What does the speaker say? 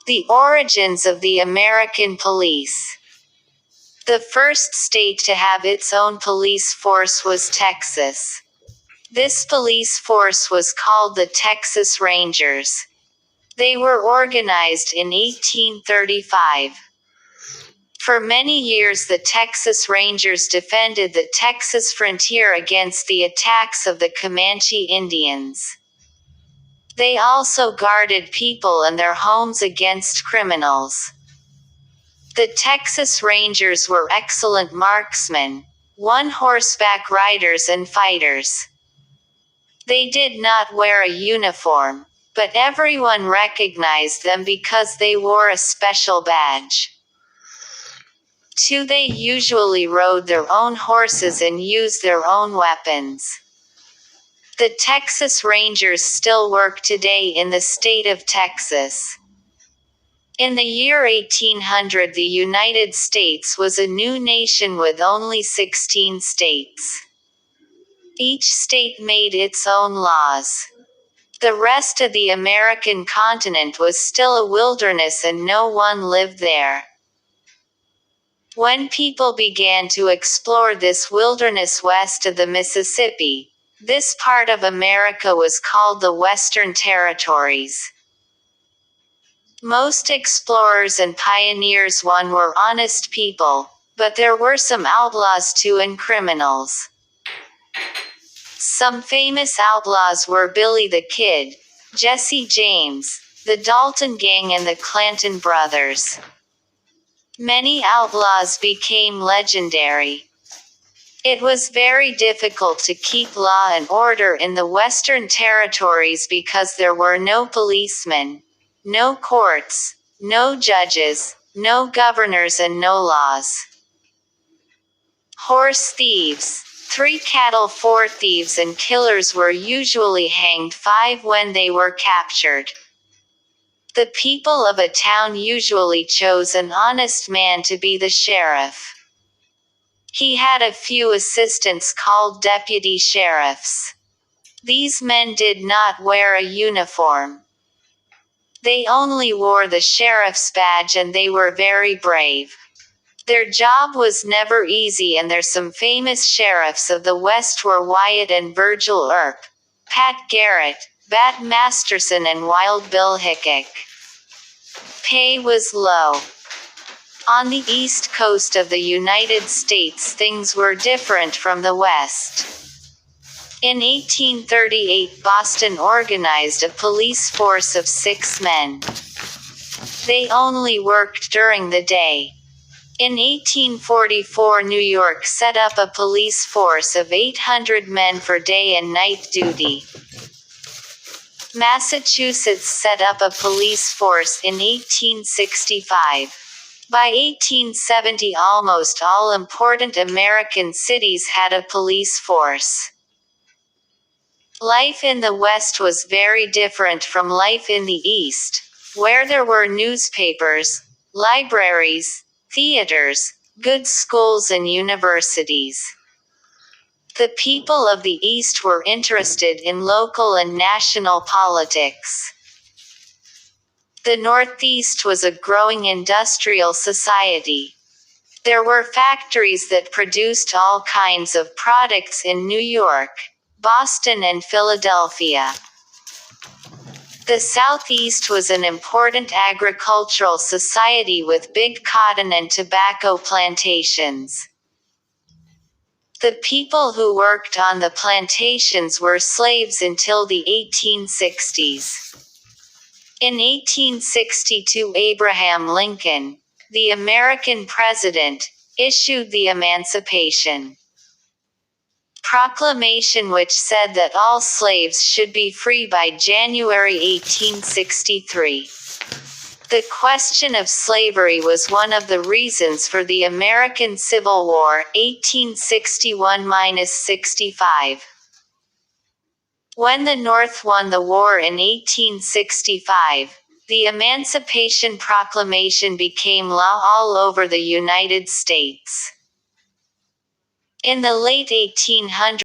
The origins of the American police. The first state to have its own police force was Texas. This police force was called the Texas Rangers. They were organized in 1835. For many years the Texas Rangers defended the Texas frontier against the attacks of the Comanche Indians. They also guarded people and their homes against criminals. The Texas Rangers were excellent marksmen, horseback riders and fighters. They did not wear a uniform, but everyone recognized them because they wore a special badge. 2. They usually rode their own horses and used their own weapons. The Texas Rangers still work today in the state of Texas. In the year 1800, the United States was a new nation with only 16 states. Each state made its own laws. The rest of the American continent was still a wilderness and no one lived there. When people began to explore this wilderness west of the Mississippi, this part of America was called the Western Territories. Most explorers and pioneers were honest people, but there were some outlaws too and criminals. Some famous outlaws were Billy the Kid, Jesse James, the Dalton Gang and the Clanton brothers. Many outlaws became legendary. It was very difficult to keep law and order in the Western Territories because there were no policemen, no courts, no judges, no governors and no laws. Horse thieves, 3 cattle, 4 thieves and killers were usually hanged. 5 when they were captured. The people of a town usually chose an honest man to be the sheriff. He had a few assistants called deputy sheriffs. These men did not wear a uniform. They only wore the sheriff's badge and they were very brave. Their job was never easy and there's some famous sheriffs of the West were Wyatt and Virgil Earp, Pat Garrett, Bat Masterson and Wild Bill Hickok. Pay was low. On the East Coast of the United States things were different from the West. In 1838 Boston organized a police force of 6 men. They only worked during the day. In 1844 New York set up a police force of 800 men for day and night duty. Massachusetts set up a police force in 1865. By 1870 almost all important American cities had a police force. Life in the West was very different from life in the East, where there were newspapers, libraries, theaters, good schools and universities. The people of the East were interested in local and national politics. The Northeast was a growing industrial society. There were factories that produced all kinds of products in New York, Boston and Philadelphia. The Southeast was an important agricultural society with big cotton and tobacco plantations. The people who worked on the plantations were slaves until the 1860s. In 1862 Abraham Lincoln, the American president, issued the Emancipation Proclamation which said that all slaves should be free by January 1863. The question of slavery was one of the reasons for the American Civil War, 1861–65. When the North won the war in 1865, the Emancipation Proclamation became law all over the United States. In the late 1800s,